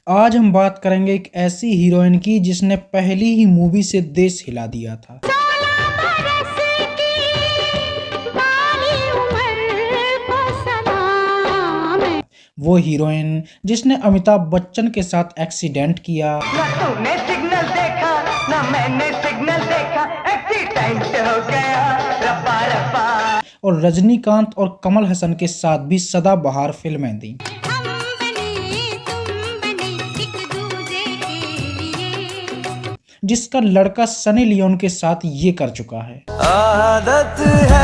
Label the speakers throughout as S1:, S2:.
S1: आज हम बात करेंगे एक ऐसी हीरोइन की जिसने पहली ही मूवी से देश हिला दिया था। वो हीरोइन जिसने अमिताभ बच्चन के साथ एक्सीडेंट किया,
S2: ना तूने सिग्नल देखा ना मैंने सिग्नल देखा, एक्सीडेंट हो गया रब्बा रब्बा।
S1: और रजनीकांत और कमल हसन के साथ भी सदाबहार फिल्में दी। जिसका लड़का सनी लियोन के साथ ये कर चुका है।
S2: आदत है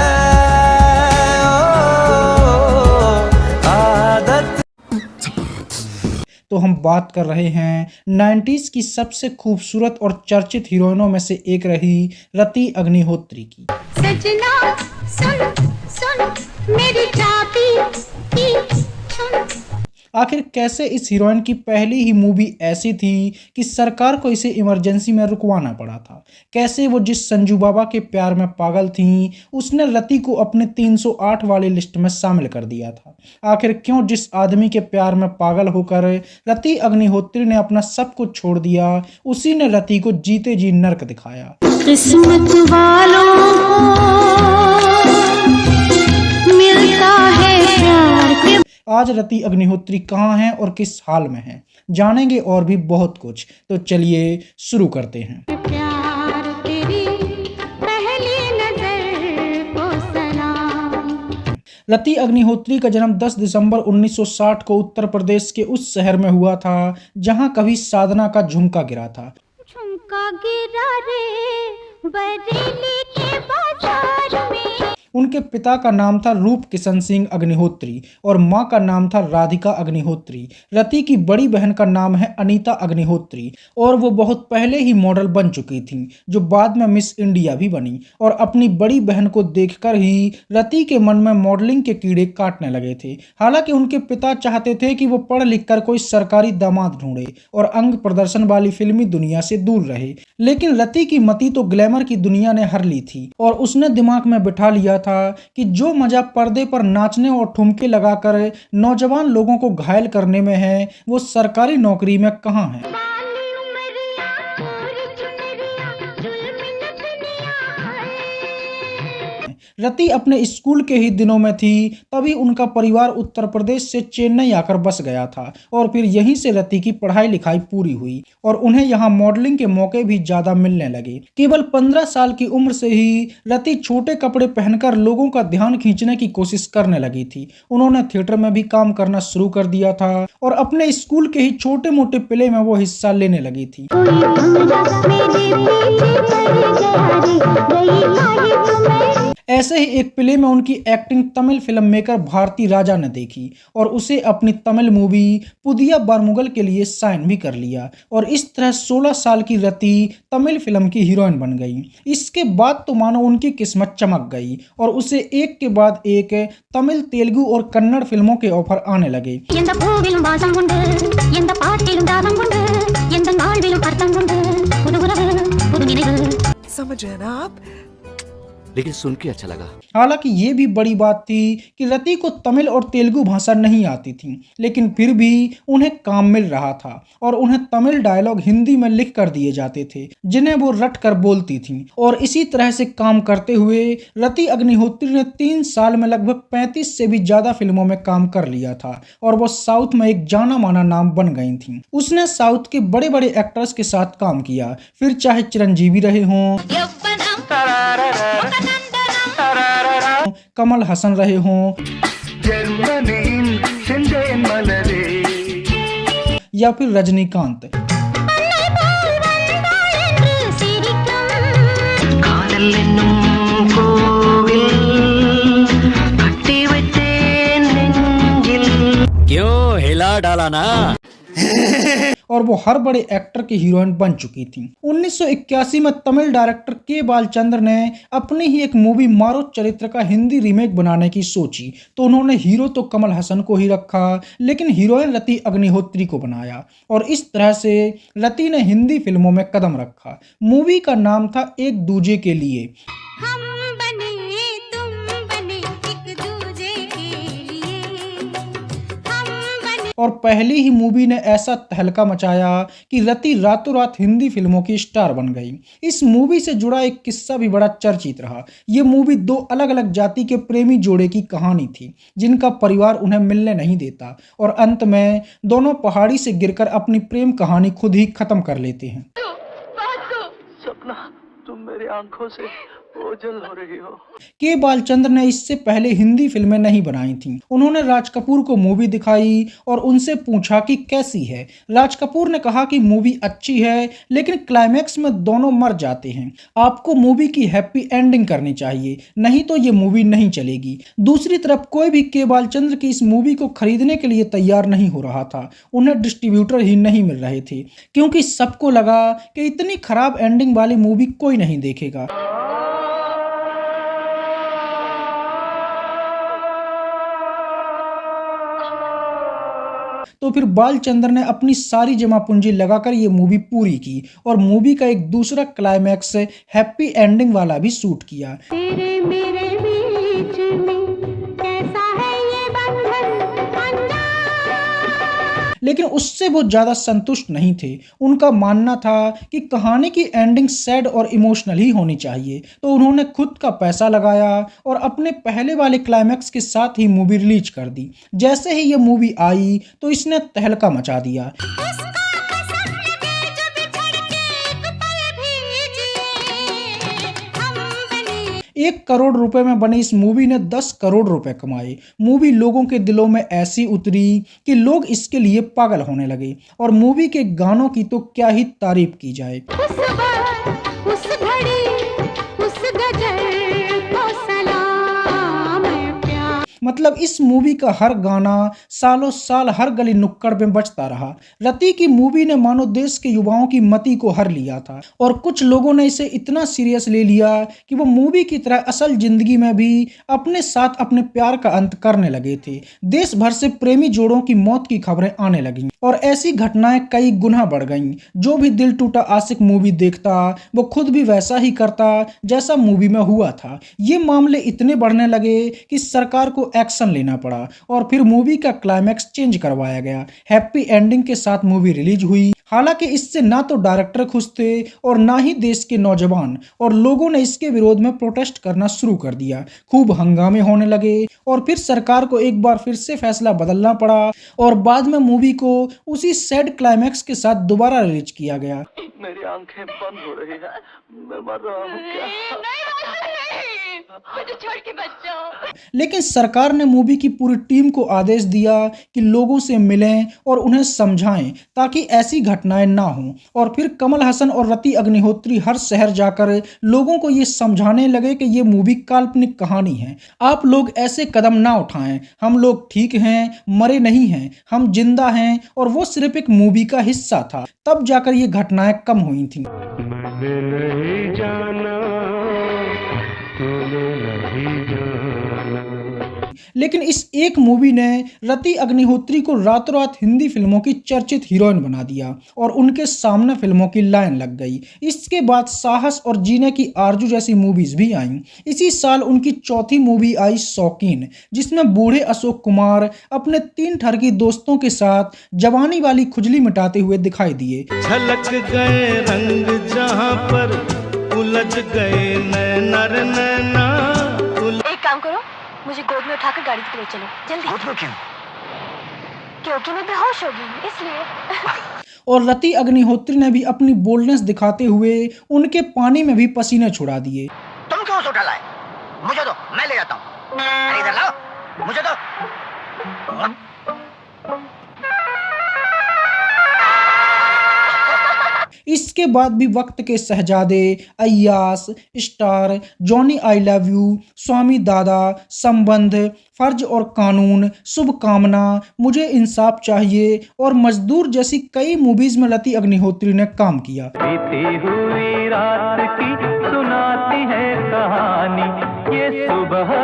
S2: आदत।
S1: तो हम बात कर रहे हैं 90s की सबसे खूबसूरत और चर्चित हीरोइनों में से एक रही रति अग्निहोत्री की।
S3: सजना सुन सुन मेरी चाबी की सुन।
S1: आखिर कैसे इस हीरोइन की पहली ही मूवी ऐसी थी कि सरकार को इसे इमरजेंसी में रुकवाना पड़ा था। कैसे वो जिस संजू बाबा के प्यार में पागल थीं, उसने रति को अपने 308 वाली लिस्ट में शामिल कर दिया था। आखिर क्यों जिस आदमी के प्यार में पागल होकर रति अग्निहोत्री ने अपना सब कुछ छोड़ दिया, उसी ने रति को जीते जी नर्क दिखाया।
S3: किस्मत वालों को मिलता है प्यार के।
S1: आज रति अग्निहोत्री कहाँ हैं और किस हाल में हैं, जानेंगे और भी बहुत कुछ। तो चलिए शुरू करते हैं।
S3: प्यार तेरी पहली नजर को सलाम।
S1: रति अग्निहोत्री का जन्म 10 दिसंबर 1960 को उत्तर प्रदेश के उस शहर में हुआ था जहां कभी साधना का झुमका गिरा था।
S3: झुमका गिरा रे बरेली के बाजार में।
S1: उनके पिता का नाम था रूप किशन सिंह अग्निहोत्री और मां का नाम था राधिका अग्निहोत्री। रति की बड़ी बहन का नाम है अनीता अग्निहोत्री और वो बहुत पहले ही मॉडल बन चुकी थी, जो बाद में मिस इंडिया भी बनी। और अपनी बड़ी बहन को देखकर ही रति के मन में मॉडलिंग के कीड़े काटने लगे थे। हालांकि उनके पिता चाहते थे कि वो पढ़ लिख कर कोई सरकारी दामाद ढूंढे और अंग प्रदर्शन वाली फिल्मी दुनिया से दूर रहे, लेकिन रति की मति तो ग्लैमर की दुनिया ने हर ली थी और उसने दिमाग में बिठा लिया था कि जो मजा पर्दे पर नाचने और ठुमके लगाकर नौजवान लोगों को घायल करने में है, वो सरकारी नौकरी में कहाँ है। रति अपने स्कूल के ही दिनों में थी तभी उनका परिवार उत्तर प्रदेश से चेन्नई आकर बस गया था और फिर यहीं से रति की पढ़ाई लिखाई पूरी हुई और उन्हें यहाँ मॉडलिंग के मौके भी ज्यादा मिलने लगे। केवल 15 साल की उम्र से ही रति छोटे कपड़े पहनकर लोगों का ध्यान खींचने की कोशिश करने लगी थी। उन्होंने थिएटर में भी काम करना शुरू कर दिया था और अपने स्कूल के ही छोटे मोटे प्ले में वो हिस्सा लेने लगी थी। ऐसे ही एक प्ले में उनकी acting Tamil filmmaker Bharathi Raja ने देखी और उसे अपनी तमिल मूवी पुदिया बारमुगल के लिए साइन भी कर लिया और इस तरह 16 साल की रति तमिल फिल्म की हीरोइन बन गई। इसके बाद तो मानो उनकी किस्मत चमक गई और उसे एक के बाद एक तमिल, तेलुगु और कन्नड़ फिल्मों के ऑफर आने लगे।
S4: समझ रहे ना आप? लेकिन सुन के अच्छा लगा।
S1: हालांकि ये भी बड़ी बात थी कि रति को तमिल और तेलुगु भाषा नहीं आती थी, लेकिन फिर भी उन्हें काम मिल रहा था और उन्हें तमिल डायलॉग हिंदी में लिख कर दिए जाते थे जिन्हें वो रट कर बोलती थी। और इसी तरह से काम करते हुए रति अग्निहोत्री ने 3 साल में लगभग 35 से भी ज्यादा फिल्मों में काम कर लिया था और वो साउथ में एक जाना माना नाम बन गई थी। उसने साउथ के बड़े बड़े एक्टर्स के साथ काम किया, फिर चाहे चिरंजीवी रहे हों, कमल हसन रहे हों या फिर रजनीकांत।
S4: क्यों हिला डाला ना?
S1: और वो हर बड़े एक्टर की हीरोइन बन चुकी थी। 1981 में तमिल डायरेक्टर के बालचंद्र ने अपनी ही एक मूवी मारो चरित्र का हिंदी रीमेक बनाने की सोची, तो उन्होंने हीरो तो कमल हसन को ही रखा लेकिन हीरोइन रति अग्निहोत्री को बनाया और इस तरह से रति ने हिंदी फिल्मों में कदम रखा। मूवी का नाम था एक दूजे के लिए।
S3: हम बने तुम बने एक दूजे के लिए, हम बने
S1: और पहली ही मूवी ने ऐसा तहलका मचाया कि रति रातों रात हिंदी फिल्मों की स्टार बन गई। इस मूवी से जुड़ा एक किस्सा भी बड़ा चर्चित रहा। ये मूवी दो अलग अलग जाति के प्रेमी जोड़े की कहानी थी, जिनका परिवार उन्हें मिलने नहीं देता और अंत में दोनों पहाड़ी से गिरकर अपनी प्रेम कहानी खुद ही खत्म कर लेते हैं।
S2: सपना, तुम मेरी आंखों से ओझल हो रही हो।
S1: के बालचंद्र ने इससे पहले हिंदी फिल्में नहीं बनाई थीं। उन्होंने राज कपूर को मूवी दिखाई और उनसे पूछा कि कैसी है। राज कपूर ने कहा कि मूवी अच्छी है, लेकिन क्लाइमैक्स में दोनों मर जाते हैं। आपको मूवी की हैप्पी एंडिंग करनी चाहिए, नहीं तो ये मूवी नहीं चलेगी। दूसरी तरफ कोई भी के बालचंद्र की इस मूवी को खरीदने के लिए तैयार नहीं हो रहा था। उन्हें डिस्ट्रीब्यूटर ही नहीं मिल रहे थे, क्योंकि सबको लगा कि इतनी खराब एंडिंग वाली मूवी कोई नहीं देखेगा। तो फिर बालचंद्र ने अपनी सारी जमा पूंजी लगाकर ये मूवी पूरी की और मूवी का एक दूसरा क्लाइमैक्स हैप्पी एंडिंग वाला भी शूट किया।
S3: तेरे मेरे बीच में कैसा है ये बंधन अनजान।
S1: लेकिन उससे वो ज़्यादा संतुष्ट नहीं थे। उनका मानना था कि कहानी की एंडिंग सैड और इमोशनल ही होनी चाहिए। तो उन्होंने खुद का पैसा लगाया और अपने पहले वाले क्लाइमैक्स के साथ ही मूवी रिलीज कर दी। जैसे ही ये मूवी आई तो इसने तहलका मचा दिया। एक करोड़ रुपए में बनी इस मूवी ने 10 करोड़ रुपए कमाए। मूवी लोगों के दिलों में ऐसी उतरी कि लोग इसके लिए पागल होने लगे और मूवी के गानों की तो क्या ही तारीफ की जाए।
S3: उस बार, उस घड़ी, उस गजल को सलाम है प्यार।
S1: मतलब इस मूवी का हर गाना सालों साल हर गली नुक्कड़ में बजता रहा। रति की मूवी ने मानो देश के युवाओं की मति को हर लिया था और कुछ लोगों ने इसे इतना सीरियस ले लिया कि वो मूवी की तरह असल जिंदगी में भी अपने साथ अपने प्यार का अंत करने लगे थे। देश भर से प्रेमी जोड़ों की मौत की खबरें आने लगीं और ऐसी घटनाएं कई गुना बढ़ गईं। जो भी दिल टूटा आशिक मूवी देखता वो खुद भी वैसा ही करता जैसा मूवी में हुआ था। ये मामले इतने बढ़ने लगे कि सरकार को एक्शन लेना पड़ा और फिर मूवी का क्लाइमैक्स चेंज करवाया गया। हैप्पी एंडिंग के साथ मूवी रिलीज हुई। हालांकि इससे ना तो डायरेक्टर खुश थे और ना ही देश के नौजवान, और लोगों ने इसके विरोध में प्रोटेस्ट करना शुरू कर दिया। खूब हंगामे होने लगे और फिर सरकार को एक बार फिर से फैसला बदलना पड़ा और बाद में मूवी को उसी सैड क्लाइमैक्स के साथ दोबारा रिलीज किया गया।
S2: मेरी आंखें बंद हो रही है, मैं मर रहा हूँ क्या?
S3: मुझे छोड़ के बच जाओ।
S1: लेकिन सरकार ने मूवी की पूरी टीम को आदेश दिया कि लोगों से मिलें और उन्हें समझाएं ताकि ऐसी घटनाएं ना हों। और फिर कमल हसन और रति अग्निहोत्री हर शहर जाकर लोगों को ये समझाने लगे कि ये मूवी काल्पनिक कहानी है। आप लोग ऐसे कदम ना उठाएं, हम लोग ठीक हैं, मरे नहीं हैं, हम जिंदा हैं और वो सिर्फ एक मूवी का हिस्सा था। तब जाकर ये घटनाएं कम हुई थीं।
S2: मैंने नहीं जाना, तूने नहीं जाना।
S1: लेकिन इस एक मूवी ने रति अग्निहोत्री को रातों रात हिंदी फिल्मों की चर्चित हीरोइन बना दिया और उनके सामने फिल्मों की लाइन लग गई। इसके बाद साहस और जीने की आरजू जैसी मूवीज भी आईं। इसी साल उनकी चौथी मूवी आई शौकीन, जिसमें बूढ़े अशोक कुमार अपने 3 ठरकी दोस्तों के साथ जवानी वाली खुजली मिटाते हुए दिखाई दिए।
S5: झलक गए रंग जहां पर उलझ गए नैना रे नैना।
S6: एक काम करो, मुझे गोद में उठाकर गाड़ी के लिए चलो जल्दी।
S2: गोद में क्यों?
S6: क्योंकि मैं बेहोश हो गई हूँ इसलिए।
S1: और रति अग्निहोत्री ने भी अपनी बोल्डनेस दिखाते हुए उनके पानी में भी पसीने छुड़ा दिए।
S7: तुम क्यों उठा लाए? मुझे दो, मैं ले जाता हूँ। अरे इधर लाओ, मुझे दो।
S1: इसके बाद भी Waqt Ke Shahzade, Ayyaash, star, Johnny I love you, Swami Dada, Sambandh, फर्ज और कानून, शुभकामना, मुझे इंसाफ चाहिए और मजदूर जैसी कई मूवीज में रति अग्निहोत्री ने काम किया।
S2: बीती हुई रात की सुनाती है कहानी, ये सुबह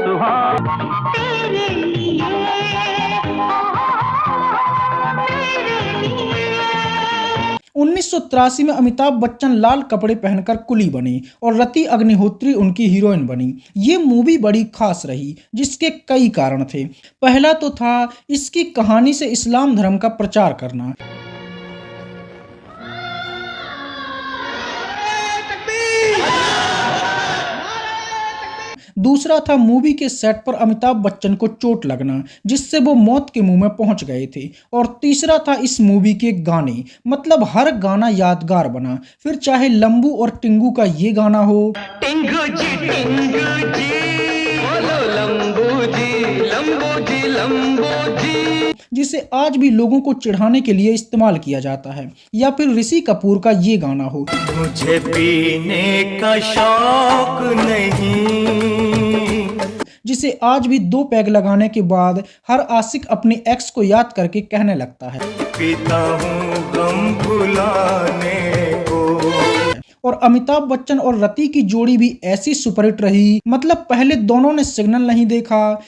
S2: सुहानी।
S3: तेरे लिए, तेरे लिए।
S1: 1983 में अमिताभ बच्चन लाल कपड़े पहनकर कुली बने और रति अग्निहोत्री उनकी हीरोइन बनी। ये मूवी बड़ी खास रही जिसके कई कारण थे। पहला तो था इसकी कहानी से इस्लाम धर्म का प्रचार करना। दूसरा था मूवी के सेट पर अमिताभ बच्चन को चोट लगना जिससे वो मौत के मुंह में पहुंच गए थे। और तीसरा था इस मूवी के गाने, मतलब हर गाना यादगार बना, फिर चाहे लंबू और टिंगू का ये गाना हो,
S2: टिंगू जी बोलो लंबू जी लंबू जी,
S1: जिसे आज भी लोगों को चिढ़ाने के लिए इस्तेमाल किया जाता है, या फिर ऋषि कपूर का ये गाना हो,
S5: मुझे पीने का शौक नहीं,
S1: जिसे आज भी 2 पैग लगाने के बाद हर आशिक अपने एक्स को याद करके कहने लगता है,
S5: पीता हूँ गम भुलाने को।
S1: और अमिताभ बच्चन और रति की जोड़ी भी ऐसी सुपरहिट रही, मतलब पहले दोनों ने सिग्नल नहीं देखा,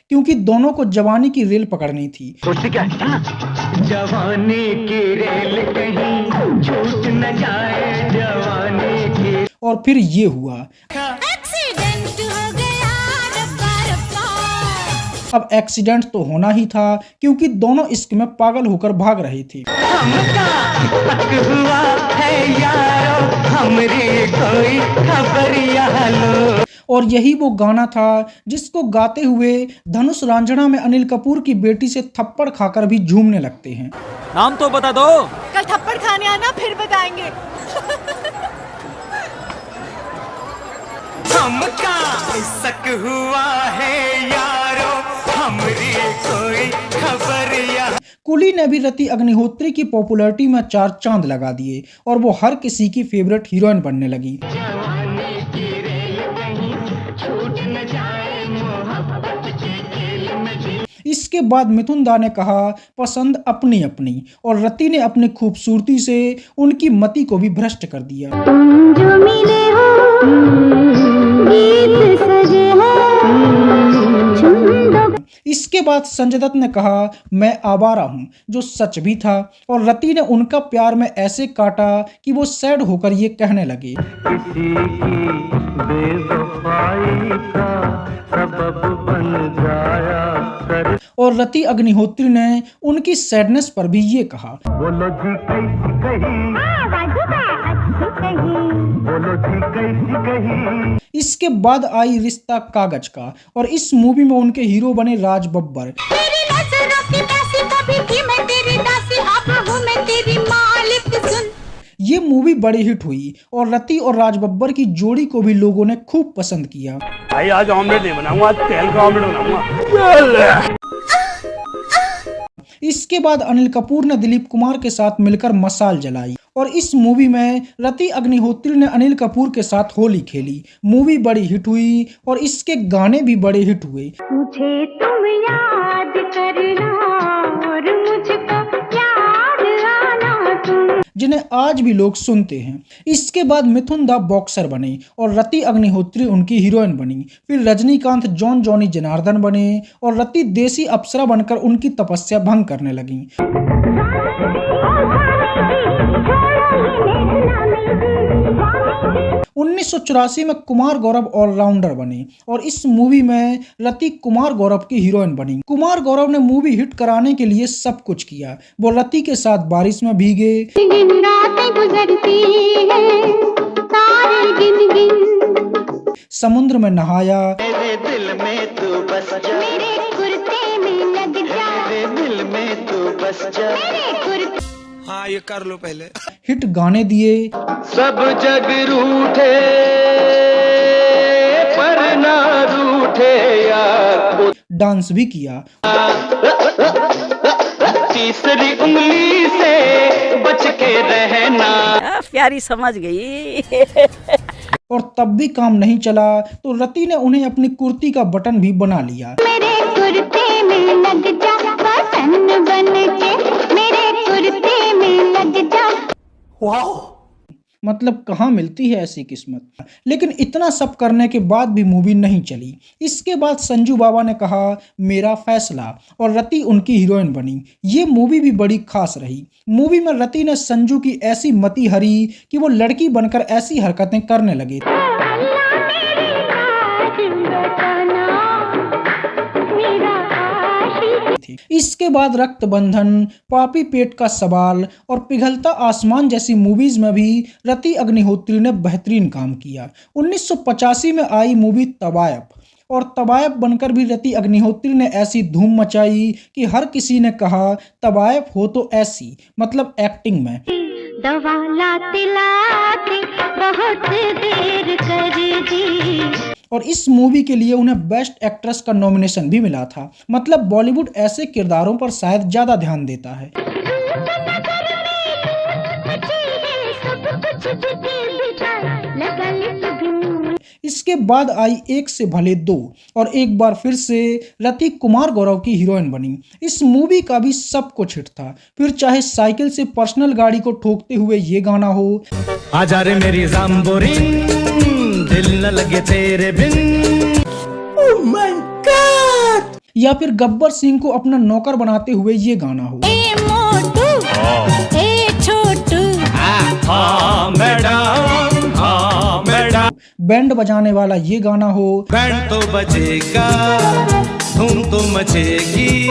S1: क्योंकि दोनों को जवानी की रेल पकड़नी थी।
S2: सोचती क्या है? जवानी की रेल कहीं छूट न जाए, जवानी की।
S1: और फिर ये हुआ,
S3: एक्सीडेंट हो गया रब्बा रब्बा।
S1: अब एक्सीडेंट तो होना ही था क्योंकि दोनों इश्क में पागल होकर भाग रहे थे।
S2: हमका हक हुआ है यारो, हमरी कोई खबरिया लो।
S1: और यही वो गाना था जिसको गाते हुए धनुष रांझना में अनिल कपूर की बेटी से थप्पड़ खाकर भी झूमने लगते हैं।
S8: नाम तो बता दो।
S3: कल थप्पड़ खाने आना, फिर बताएंगे।
S2: हमका शक हुआ है यारो, हमरी कोई खबरिया।
S1: कुली ने भी रति अग्निहोत्री की पॉपुलैरिटी में 4 चांद लगा दिए और वो हर किसी की फेवरेट हीरोइन बनने लगी। इसके बाद मिथुन दा ने कहा पसंद अपनी अपनी, और रति ने अपनी खूबसूरती से उनकी मति को भी भ्रष्ट कर दिया।
S3: तुम जो मिले हो गीत सजे हैं।
S1: इसके बाद संजय दत्त ने कहा मैं आवारा हूँ, जो सच भी था, और रति ने उनका प्यार में ऐसे काटा कि वो सैड होकर ये कहने लगे,
S5: किसी की बेवफाई का सबब बन जाया कर।
S1: और रति अग्निहोत्री ने उनकी सैडनेस पर भी ये कहा,
S5: बोलो जी कैसी कही, बोलो जी कैसी कही।
S1: इसके बाद आई रिश्ता कागज का, और इस मूवी में उनके हीरो बने राज बब्बर।
S3: तेरी नजरों की प्यासी कभी थी मैं तेरी दासी, अब हूँ मैं तेरी मालिक सुन।
S1: ये मूवी बड़ी हिट हुई और रति और राज बब्बर की जोड़ी को भी लोगों ने खूब पसंद किया।
S5: भाई आज ऑमलेट नहीं बनाऊंगा, आज तेल का ऑमलेट बनाऊंगा।
S1: इसके बाद अनिल कपूर ने दिलीप कुमार के साथ मिलकर मसाल जलाई, और इस मूवी में रति अग्निहोत्री ने अनिल कपूर के साथ होली खेली। मूवी बड़ी हिट हुई और इसके गाने भी बड़े हिट हुए।
S3: मुझे तुम याद करना और मुझको याद आना तुम,
S1: जिन्हें आज भी लोग सुनते हैं। इसके बाद मिथुन दा बॉक्सर बने और रति अग्निहोत्री उनकी हीरोइन बनी। फिर रजनीकांत जॉन जॉनी जनार्दन बने और रति देसी अप्सरा बनकर उनकी तपस्या भंग करने लगी। 1984 में कुमार गौरव ऑलराउंडर बने और इस मूवी में रति कुमार गौरव की हीरोइन बनी। कुमार गौरव ने मूवी हिट कराने के लिए सब कुछ किया। वो रति के साथ बारिश में भीगे,
S3: दिन रातें गुजरती हैं तारे गिन गिन,
S1: समुद्र में नहाया,
S2: मेरे दिल में तू बस जा,
S3: मेरे कुर्ते में लग जा,
S2: मेरे दिल में तू बस जा।
S3: मेरे कुर्ते।
S8: हाँ ये कर लो पहले।
S1: हिट गाने दिए,
S2: सब जग रूठे पर ना रूठे यार,
S1: डांस भी किया।
S2: तीसरी उंगली से बच के रहना।
S9: प्यारी समझ गई।
S1: और तब भी काम नहीं चला तो रति ने उन्हें अपनी कुर्ती का बटन भी बना लिया।
S3: मेरे कुर्ते में लग जा बटन बन के, मेरे कुर्ते में लग जा।
S1: वाह! मतलब कहाँ मिलती है ऐसी किस्मत। लेकिन इतना सब करने के बाद भी मूवी नहीं चली। इसके बाद संजू बाबा ने कहा मेरा फैसला और रति उनकी हीरोइन बनी। ये मूवी भी बड़ी खास रही। मूवी में रति ने संजू की ऐसी मति हरी कि वो लड़की बनकर ऐसी हरकतें करने लगे। इसके बाद रक्त बंधन, पापी पेट का सवाल और पिघलता आसमान जैसी मूवीज में भी रति अग्निहोत्री ने बेहतरीन काम किया। 1985 में आई मूवी तवायफ और तवायफ बनकर भी रति अग्निहोत्री ने ऐसी धूम मचाई कि हर किसी ने कहा तवायफ हो तो ऐसी, मतलब एक्टिंग में।
S3: दवा लाते लाते बहुत देर कर दी।
S1: और इस मूवी के लिए उन्हें बेस्ट एक्ट्रेस का नॉमिनेशन भी मिला था। मतलब बॉलीवुड ऐसे किरदारों पर शायद ज्यादा ध्यान देता है। इसके बाद आई एक से भले दो और एक बार फिर से रति कुमार गौरव की हीरोइन बनी। इस मूवी का भी सब कुछ हिट था। फिर चाहे साइकिल से पर्सनल गाड़ी को ठोकते हुए ये गाना हो,
S5: आजा रे मेरी जाम्बोरिन, दिल न लगे तेरे बिन, ओह माय गॉड,
S1: या फिर गब्बर सिंह को अपना नौकर बनाते हुए ये गाना हो,
S3: ए मोटू ए छोटू,
S5: हाँ मैडम, हाँ मैडम,
S1: बैंड बजाने वाला ये गाना हो,
S5: बैंड तो बजेगा, धूम तो मचेगी,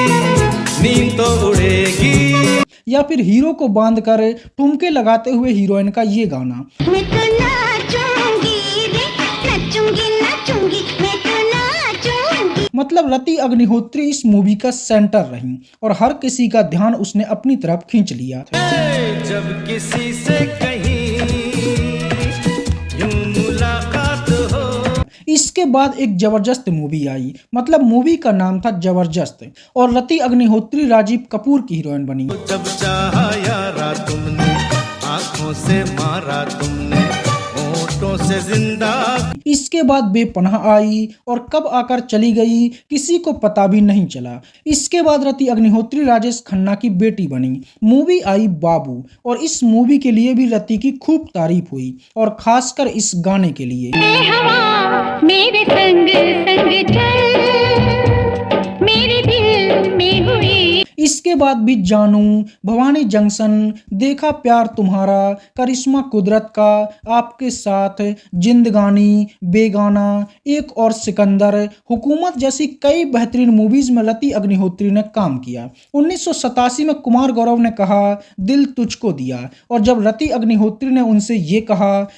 S5: नींद तो उड़ेगी,
S1: या फिर हीरो को बांधकर ठुमके लगाते हुए हीरोइन का ये गाना,
S3: मैं तो नाचूंगी रे, नाचूंगी नाचूंगी, मैं तो नाचूंगी।
S1: मतलब रति अग्निहोत्री इस मूवी का सेंटर रही और हर किसी का ध्यान उसने अपनी तरफ खींच लिया।
S5: जब किसी से कहीं यूं मुलाकात हो।
S1: इसके बाद एक जबरदस्त मूवी आई। मतलब मूवी का नाम था जबरदस्त और रति अग्निहोत्री राजीव कपूर की हीरोइन बनी।
S5: जब चाहा यारा तुमने, आंखों से मारा तुमने, होठों से जिंदा।
S1: इसके बाद बेपनाह आई और कब आकर चली गई किसी को पता भी नहीं चला। इसके बाद रति अग्निहोत्री राजेश खन्ना की बेटी बनी। मूवी आई बाबू और इस मूवी के लिए भी रति की खूब तारीफ हुई और खासकर इस गाने के लिए।
S3: हवा मेरे संग संग चल, मेरे दिल में हुई।
S1: इसके बाद भी जानू, भवानी जंक्शन, देखा प्यार तुम्हारा, करिश्मा कुदरत का, आपके साथ, जिंदगानी, बेगाना, एक और सिकंदर, हुकूमत जैसी कई बेहतरीन मूवीज में रति अग्निहोत्री ने काम किया। 1987 में कुमार गौरव ने कहा दिल तुझको दिया और जब रति अग्निहोत्री ने उनसे ये कहा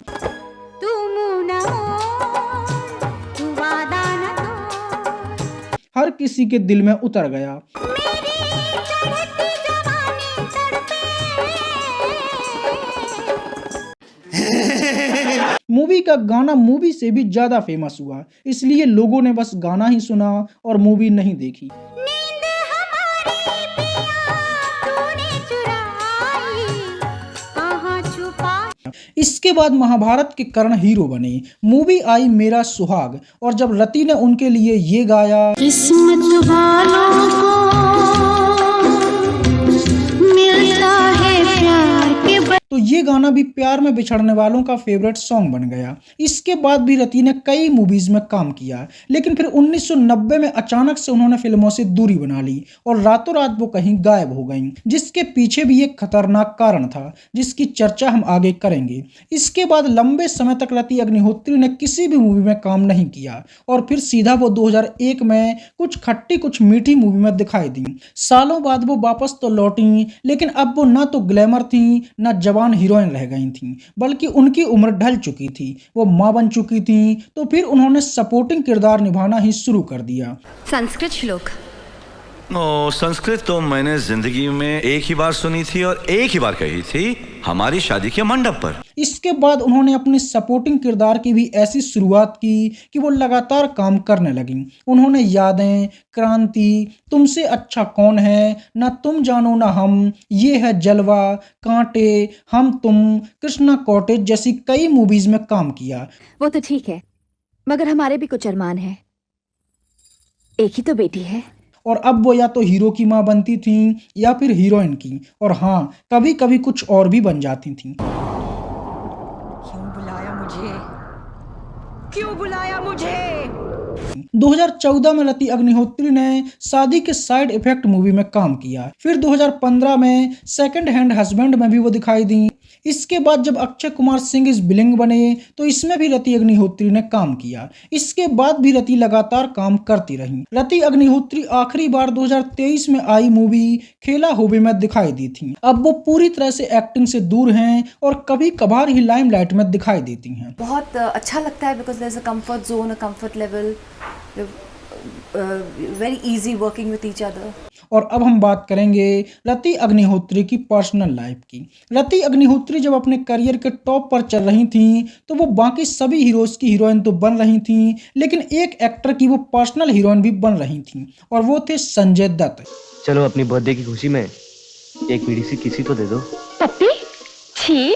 S1: हर किसी के दिल में उतर गया। मूवी का गाना मूवी से भी ज्यादा फेमस हुआ, इसलिए लोगों ने बस गाना ही सुना और मूवी नहीं देखी। इसके बाद महाभारत के कर्ण हीरो बने। मूवी आई मेरा सुहाग और जब रति ने उनके लिए ये गाया,
S3: किस्मत वालों को मिलता है प्यार के,
S1: तो ये गाना भी प्यार में बिछड़ने वालों का फेवरेट सॉन्ग बन गया। इसके बाद भी रति ने कई मूवीज में काम किया, लेकिन फिर 1990 में अचानक से उन्होंने फिल्मों से दूरी बना ली और रातों रात वो कहीं गायब हो गईं, जिसके पीछे भी एक खतरनाक कारण था जिसकी चर्चा हम आगे करेंगे। इसके बाद लंबे समय तक रति अग्निहोत्री ने किसी भी मूवी में काम नहीं किया और फिर सीधा वो 2001 में कुछ खट्टी कुछ मीठी मूवी में दिखाई दी। सालों बाद वो वापस तो लौटी, लेकिन अब वो ना तो ग्लैमर थी ना जवान हीरोइन रह गई थी, बल्कि उनकी उम्र ढल चुकी थी, वो मां बन चुकी थी। तो फिर उन्होंने सपोर्टिंग किरदार निभाना ही शुरू कर दिया।
S10: संस्कृत श्लोक।
S4: संस्कृत तो मैंने जिंदगी में एक ही बार सुनी थी और एक ही बार कही थी, हमारी शादी के मंडप पर।
S1: इसके बाद उन्होंने अपने सपोर्टिंग किरदार की भी ऐसी शुरुआत की कि वो लगातार काम करने लगी। उन्होंने यादें, क्रांति, तुमसे अच्छा कौन है, ना तुम जानो ना हम, ये है जलवा, कांटे, हम तुम, कृष्णा कॉटेज जैसी कई मूवीज में काम किया।
S10: वो तो ठीक है, मगर हमारे भी कुछ अरमान है। एक ही तो बेटी है
S1: और अब वो या तो हीरो की मां बनती थी या फिर हीरोइन की, और हाँ कभी कभी कुछ और भी बन जाती थी।
S9: क्यों बुलाया मुझे? क्यों बुलाया मुझे?
S1: 2014 में रति अग्निहोत्री ने शादी के साइड इफेक्ट मूवी में काम किया। फिर 2015 में सेकंड हैंड हस्बैंड में भी वो दिखाई दी। इसके बाद जब अक्षय कुमार सिंह इस बिलिंग बने तो इसमें भी रति अग्निहोत्री ने काम किया। इसके बाद भी रति लगातार काम करती रही। रति अग्निहोत्री आखिरी बार 2023 में आई मूवी खेला होवे में दिखाई दी थी। अब वो पूरी तरह से एक्टिंग से दूर हैं और कभी कभार ही लाइमलाइट में दिखाई देती हैं।
S11: बहुत अच्छा लगता है because there is a comfort zone, a comfort level, very easy working with each other.
S1: और अब हम बात करेंगे रति अग्निहोत्री की पर्सनल लाइफ की। रति अग्निहोत्री जब अपने करियर के टॉप पर चल रही थीं तो वो बाकी सभी हीरोज की हीरोइन तो बन रही थीं, लेकिन एक एक्टर की वो पर्सनल हीरोइन भी बन रही थीं और वो थे संजय दत्त।
S12: चलो अपनी बर्थडे की खुशी में एक बीड़ी सी किसी को दे दो।
S6: पप्पी? छी।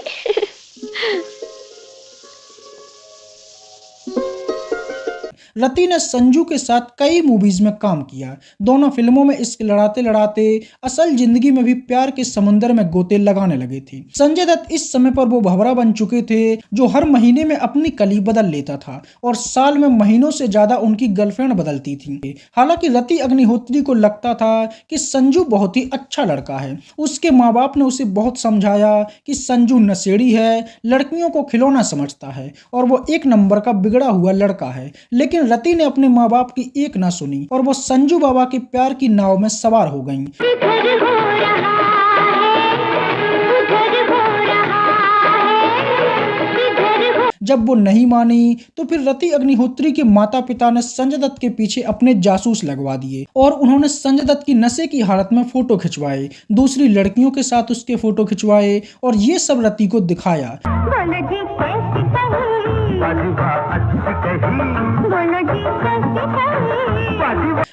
S1: रति ने संजू के साथ कई मूवीज में काम किया। दोनों फिल्मों में इश्क लड़ाते लड़ाते असल जिंदगी में भी प्यार के समुंदर में गोते लगाने लगे थे। संजय दत्त इस समय पर वो भंवरा बन चुके थे जो हर महीने में अपनी कली बदल लेता था और साल में महीनों से ज्यादा उनकी गर्लफ्रेंड बदलती थी। हालांकि रति अग्निहोत्री को लगता था कि संजू बहुत ही अच्छा लड़का है। उसके माँ बाप ने उसे बहुत समझाया कि संजू नशेड़ी है, लड़कियों को खिलौना समझता है और वो एक नंबर का बिगड़ा हुआ लड़का है। लेकिन रति ने अपने माँ बाप की एक ना सुनी और वो संजू बाबा के प्यार की नाव में सवार हो गईं। जब वो नहीं मानी तो फिर रति अग्निहोत्री के माता पिता ने संजय दत्त के पीछे अपने जासूस लगवा दिए और उन्होंने संजय दत्त की नशे की हालत में फोटो खिंचवाए, दूसरी लड़कियों के साथ उसके फोटो खिंचवाए और ये सब रति को दिखाया।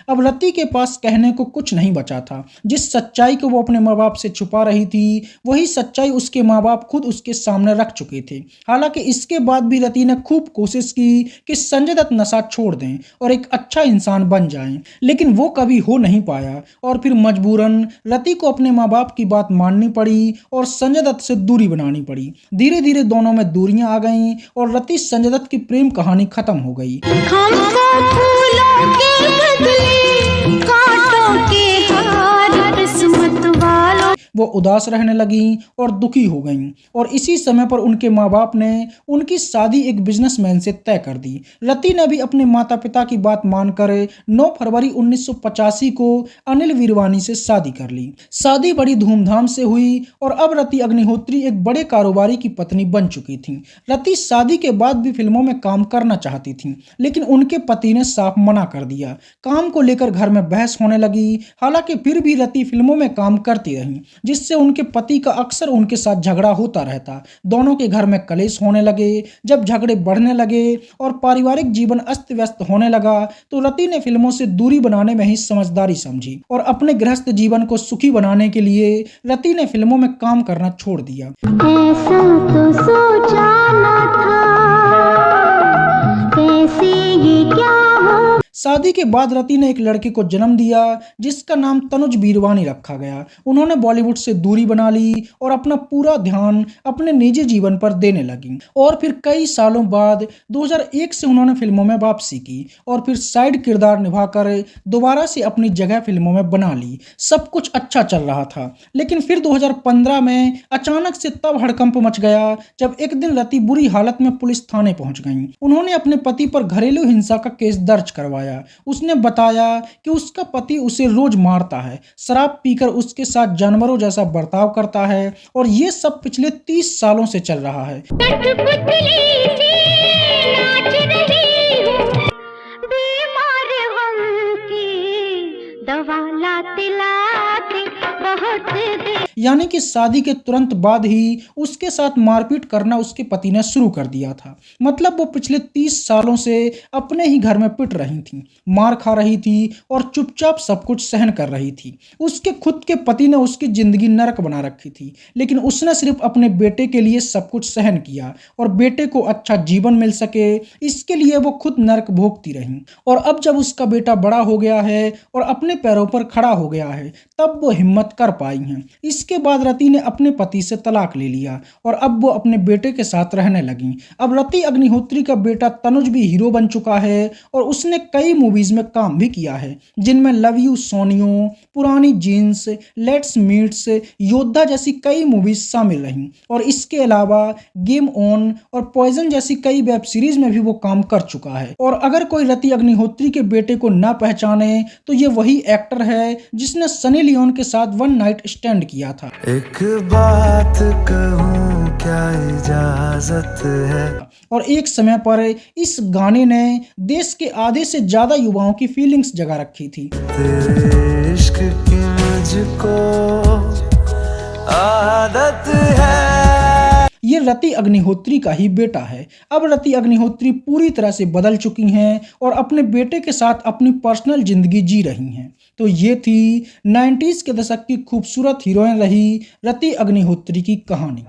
S1: अब रति के पास कहने को कुछ नहीं बचा था। जिस सच्चाई को वो अपने माँ बाप से छुपा रही थी वही सच्चाई उसके माँ बाप खुद उसके सामने रख चुके थे। हालांकि इसके बाद भी रति ने खूब कोशिश की कि संजय दत्त नशा छोड़ दें और एक अच्छा इंसान बन जाएं, लेकिन वो कभी हो नहीं पाया और फिर मजबूरन रति को अपने माँ बाप की बात माननी पड़ी और संजय दत्त से दूरी बनानी पड़ी। धीरे धीरे दोनों में दूरियां आ गईं और रति संजय दत्त की प्रेम कहानी खत्म हो गई। वो उदास रहने लगी और दुखी हो गईं और इसी समय पर उनके माँ बाप ने उनकी शादी एक बिजनेसमैन से तय कर दी। रति ने भी अपने माता पिता की बात मानकर 9 फरवरी 1985 को अनिल वीरवानी से शादी कर ली। शादी बड़ी धूमधाम से हुई और अब रति अग्निहोत्री एक बड़े कारोबारी की पत्नी बन चुकी थी। रति शादी के बाद भी फिल्मों में काम करना चाहती थी, लेकिन उनके पति ने साफ मना कर दिया। काम को लेकर घर में बहस होने लगी। हालांकि फिर भी रति फिल्मों में काम करती रही, जिससे उनके पति का अक्सर उनके साथ झगड़ा होता रहता। दोनों के घर में कलेश होने लगे। जब झगड़े बढ़ने लगे और पारिवारिक जीवन अस्त व्यस्त होने लगा तो रति ने फिल्मों से दूरी बनाने में ही समझदारी समझी और अपने गृहस्थ जीवन को सुखी बनाने के लिए रति ने फिल्मों में काम करना छोड़ दिया।
S3: ऐसा तो सोचा न था, कैसे ये क्या हो।
S1: शादी के बाद रति ने एक लड़के को जन्म दिया जिसका नाम तनुज वीरवानी रखा गया। उन्होंने बॉलीवुड से दूरी बना ली और अपना पूरा ध्यान अपने निजी जीवन पर देने लगी और फिर कई सालों बाद 2001 से उन्होंने फिल्मों में वापसी की और फिर साइड किरदार निभाकर दोबारा से अपनी जगह फिल्मों में बना ली। सब कुछ अच्छा चल रहा था, लेकिन फिर 2015 में अचानक से तब हड़कंप मच गया जब एक दिन रति बुरी हालत में पुलिस थाने पहुंच गई। उन्होंने अपने पति पर घरेलू हिंसा का केस दर्ज करवाया। उसने बताया कि उसका पति उसे रोज मारता है, शराब पीकर उसके साथ जानवरों जैसा बर्ताव करता है और ये सब पिछले 30 सालों से चल रहा है। यानी कि शादी के तुरंत बाद ही उसके साथ मारपीट करना उसके पति ने शुरू कर दिया था। मतलब वो पिछले 30 सालों से अपने ही घर में पिट रही थी, मार खा रही थी और चुपचाप सब कुछ सहन कर रही थी। उसके खुद के पति ने उसकी जिंदगी नरक बना रखी थी, लेकिन उसने सिर्फ अपने बेटे के लिए सब कुछ सहन किया और बेटे को अच्छा जीवन मिल सके इसके लिए वो खुद नरक भोगती रही। और अब जब उसका बेटा बड़ा हो गया है और अपने पैरों पर खड़ा हो गया है तब वो हिम्मत कर पाई हैं। इसके बाद रति ने अपने पति से तलाक ले लिया और अब वो अपने बेटे के साथ रहने लगी। अब रति अग्निहोत्री का बेटा तनुज भी हीरो बन चुका है और उसने कई मूवीज में काम भी किया है, जिनमें लव यू सोनियो, पुरानी जीन्स, लेट्स मीट्स, योद्धा जैसी कई मूवीज शामिल रहीं और इसके अलावा गेम ऑन और पॉइजन जैसी कई वेब सीरीज में भी वो काम कर चुका है। और अगर कोई रति अग्निहोत्री के बेटे को ना पहचाने तो ये वही एक्टर है जिसने सनी लियोन के साथ वन नाइट स्टैंड किया था।
S5: एक बात कहूं क्या इजाजत है।
S1: और एक समय पर इस गाने ने देश के आधे से ज्यादा युवाओं की फीलिंग्स जगा रखी थी।
S5: तेरे इश्क की मुझको आदत है।
S1: ये रति अग्निहोत्री का ही बेटा है। अब रति अग्निहोत्री पूरी तरह से बदल चुकी हैं और अपने बेटे के साथ अपनी पर्सनल जिंदगी जी रही हैं। तो ये थी 90s के दशक की खूबसूरत हीरोइन रही रति अग्निहोत्री की कहानी।